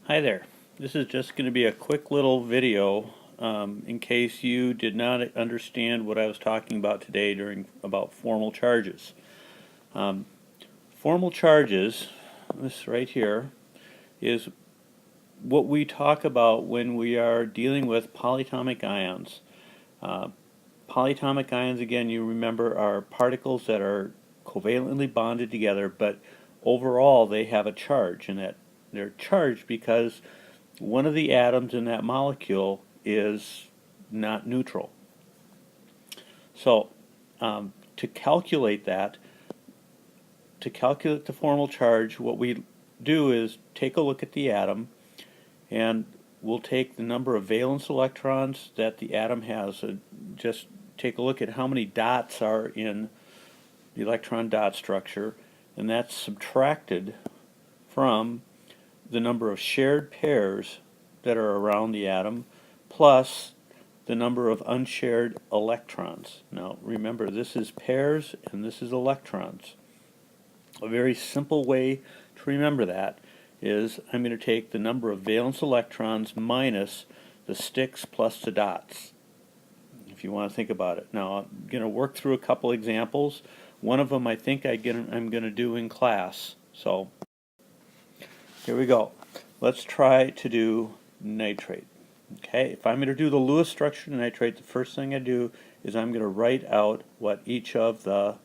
Hi there. This is just going to be a quick little video in case you did not understand what I was talking about today about formal charges. Formal charges, this right here, is what we talk about when we are dealing with polyatomic ions. Polyatomic ions, again, you remember, are particles that are covalently bonded together, but overall they have a charge, and that they're charged because one of the atoms in that molecule is not neutral. So to calculate the formal charge, what we do is take a look at the atom, and we'll take the number of valence electrons that the atom has. Just take a look at how many dots are in the electron dot structure, and that's subtracted from the number of shared pairs that are around the atom plus the number of unshared electrons. Now remember, this is pairs and this is electrons. A very simple way to remember that is I'm going to take the number of valence electrons minus the sticks plus the dots, if you want to think about it. Now I'm going to work through a couple examples. One of them I think I'm going to do in class. So here we go. Let's try to do nitrate. Okay, if I'm going to do the Lewis structure to nitrate, the first thing I do is I'm going to write out what each of the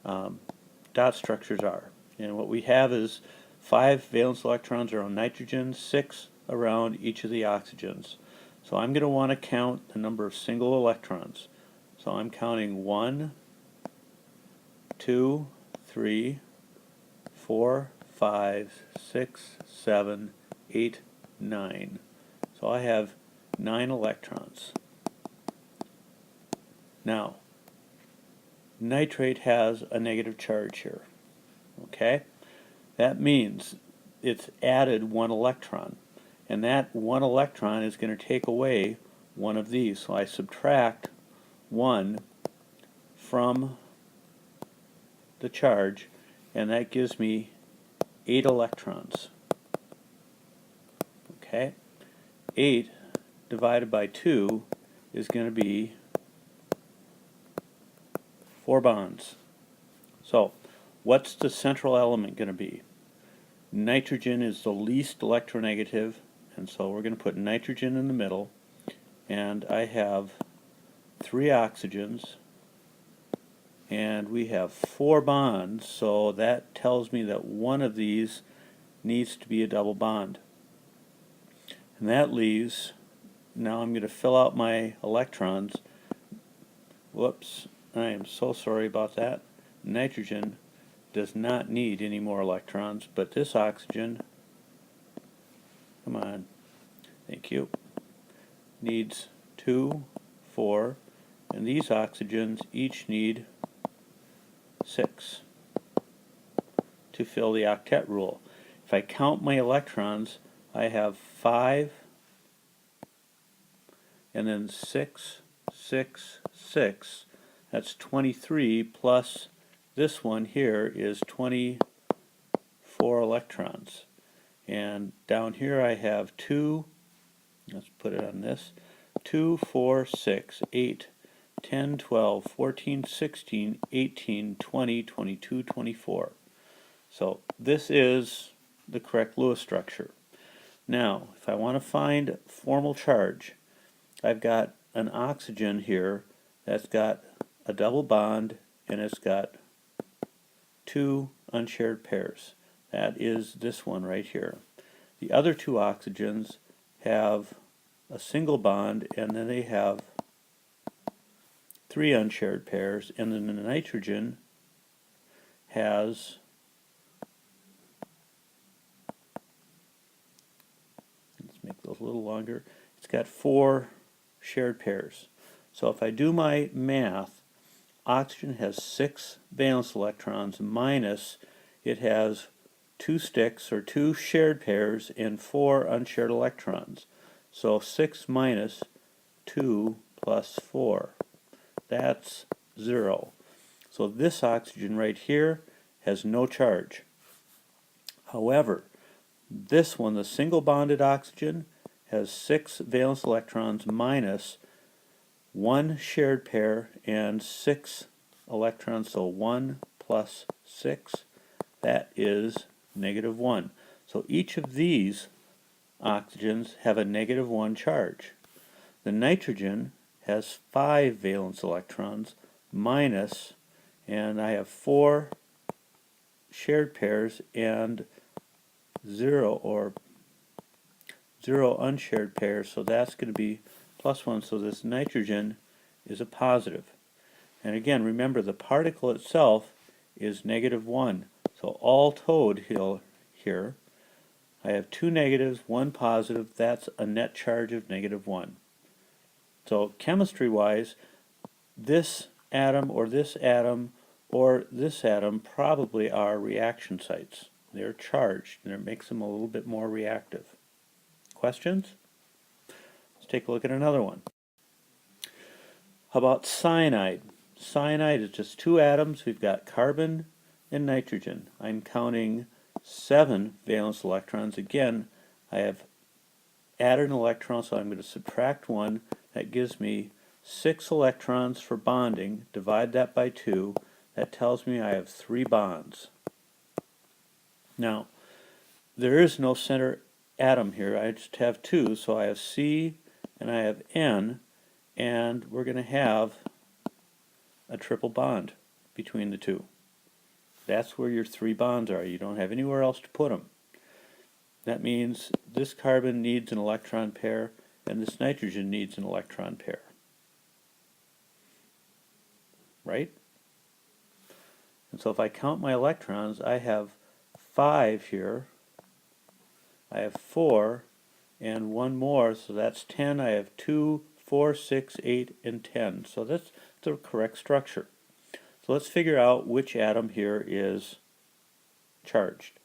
dot structures are. And what we have is 5 valence electrons around nitrogen, 6 around each of the oxygens. So I'm going to want to count the number of single electrons. So I'm counting 1, 2, 3, 4, 5, 6, 7, 8, 9. So I have 9 electrons. Now, nitrate has a negative charge here. Okay? That means it's added 1 electron. And that 1 electron is going to take away one of these. So I subtract 1 from the charge, and that gives me 8 electrons. Okay? 8 divided by 2 is going to be 4 bonds. So what's the central element going to be? Nitrogen is the least electronegative, and so we're going to put nitrogen in the middle, and I have 3 oxygens, and we have 4 bonds, so that tells me that one of these needs to be a double bond. And that leaves, now I'm going to fill out my electrons. Whoops, I am so sorry about that. Nitrogen does not need any more electrons, but this oxygen, come on, thank you, needs 2, 4, and these oxygens each need 6 to fill the octet rule. If I count my electrons, I have 5, and then 6, 6, 6. That's 23, plus this one here is 24 electrons. And down here I have 2, let's put it on this, 2, 4, 6, 8, 10, 12, 14, 16, 18, 20, 22, 24. So this is the correct Lewis structure. Now, if I want to find formal charge, I've got an oxygen here that's got a double bond and it's got 2 unshared pairs. That is this one right here. The other 2 oxygens have a single bond, and then they have 3 unshared pairs, and then the nitrogen has, let's make those a little longer, it's got 4 shared pairs. So if I do my math, oxygen has 6 valence electrons minus it has 2 sticks or 2 shared pairs and 4 unshared electrons. So 6 minus 2 plus 4, that's 0. So this oxygen right here has no charge. However, This one, the single bonded oxygen, has 6 valence electrons minus 1 shared pair and 6 electrons, so 1 plus 6, that is -1. So each of these oxygens have a -1 charge. The nitrogen has 5 valence electrons minus, and I have 4 shared pairs and 0 unshared pairs, so that's going to be +1, so this nitrogen is a positive. And again, remember the particle itself is -1, so all told here I have 2 negatives, 1 positive, that's a net charge of -1. So chemistry-wise, this atom or this atom or this atom probably are reaction sites. They're charged, and it makes them a little bit more reactive. Questions? Let's take a look at another one. How about cyanide? Cyanide is just 2 atoms. We've got carbon and nitrogen. I'm counting 7 valence electrons. Again, I have added an electron, so I'm going to subtract 1. That gives me 6 electrons for bonding. Divide that by 2. That tells me I have 3 bonds. Now, there is no center atom here. I just have 2, so I have C and I have N, and we're going to have a triple bond between the two. That's where your 3 bonds are. You don't have anywhere else to put them. That means this carbon needs an electron pair and this nitrogen needs an electron pair. Right? And so if I count my electrons, I have 5 here. I have 4 and 1 more, so that's 10. I have 2, 4, 6, 8, and 10. So that's the correct structure. So let's figure out which atom here is charged.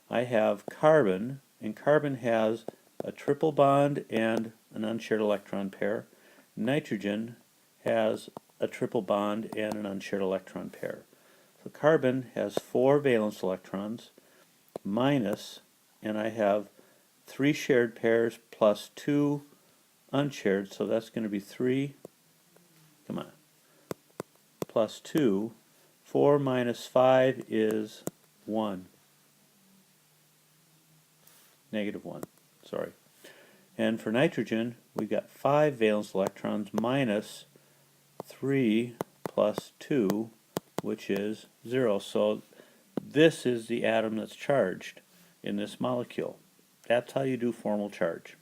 I have carbon, and carbon has a triple bond and an unshared electron pair. Nitrogen has a triple bond and an unshared electron pair. So carbon has 4 valence electrons minus, and I have 3 shared pairs plus 2 unshared, so that's going to be 3, come on, plus 2. 4 minus 5 is 1. -1, sorry. And for nitrogen, we've got 5 valence electrons minus 3 plus 2, which is 0. So this is the atom that's charged in this molecule. That's how you do formal charge.